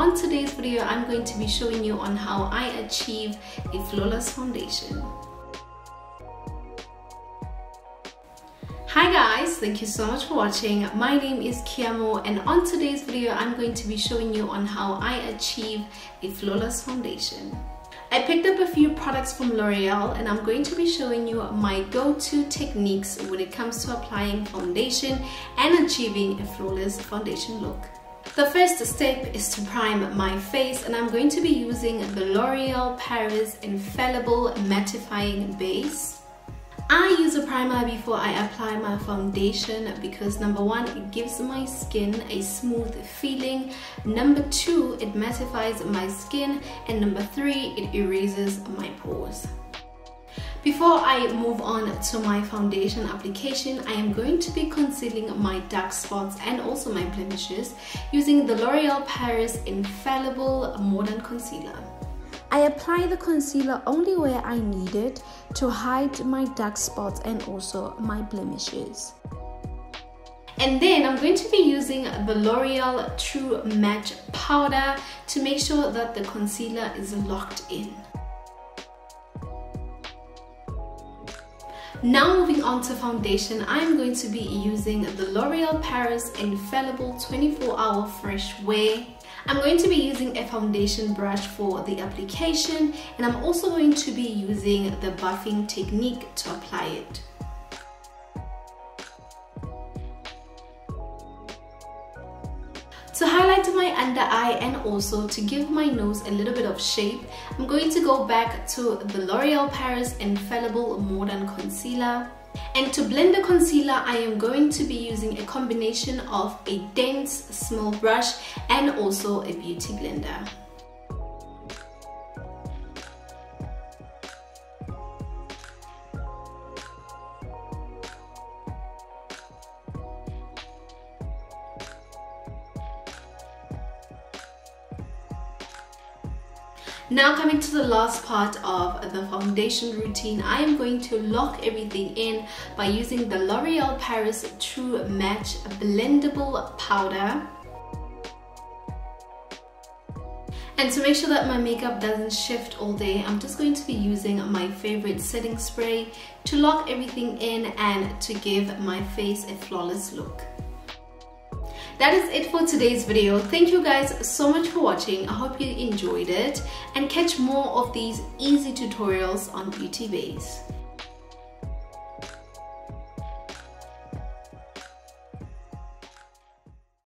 on today's video I'm going to be showing you on how I achieve a flawless foundation. Hi guys, thank you so much for watching. My name is Kiamo and on today's video I'm going to be showing you on how I achieve a flawless foundation. I picked up a few products from L'Oreal and I'm going to be showing you my go-to techniques when it comes to applying foundation and achieving a flawless foundation look. The first step is to prime my face and I'm going to be using the L'Oreal Paris Infallible Mattifying Base. I use a primer before I apply my foundation because number one, it gives my skin a smooth feeling, number two, it mattifies my skin, and number three, it erases my pores. Before I move on to my foundation application, I am going to be concealing my dark spots and also my blemishes using the L'Oreal Paris Infallible Modern Concealer. I apply the concealer only where I need it to hide my dark spots and also my blemishes. And then I'm going to be using the L'Oreal True Match Powder to make sure that the concealer is locked in. Now moving on to foundation, I'm going to be using the L'Oreal Paris Infallible 24-Hour Fresh Wear. I'm going to be using a foundation brush for the application and I'm also going to be using the buffing technique to apply it. To highlight my under eye and also to give my nose a little bit of shape, I'm going to go back to the L'Oreal Paris Infallible Modern Concealer. And to blend the concealer, I am going to be using a combination of a dense small brush and also a beauty blender. Now coming to the last part of the foundation routine, I am going to lock everything in by using the L'Oreal Paris True Match Blendable Powder. And to make sure that my makeup doesn't shift all day, I'm just going to be using my favorite setting spray to lock everything in and to give my face a flawless look. That is it for today's video. Thank you guys so much for watching. I hope you enjoyed it and catch more of these easy tutorials on Beauty Base.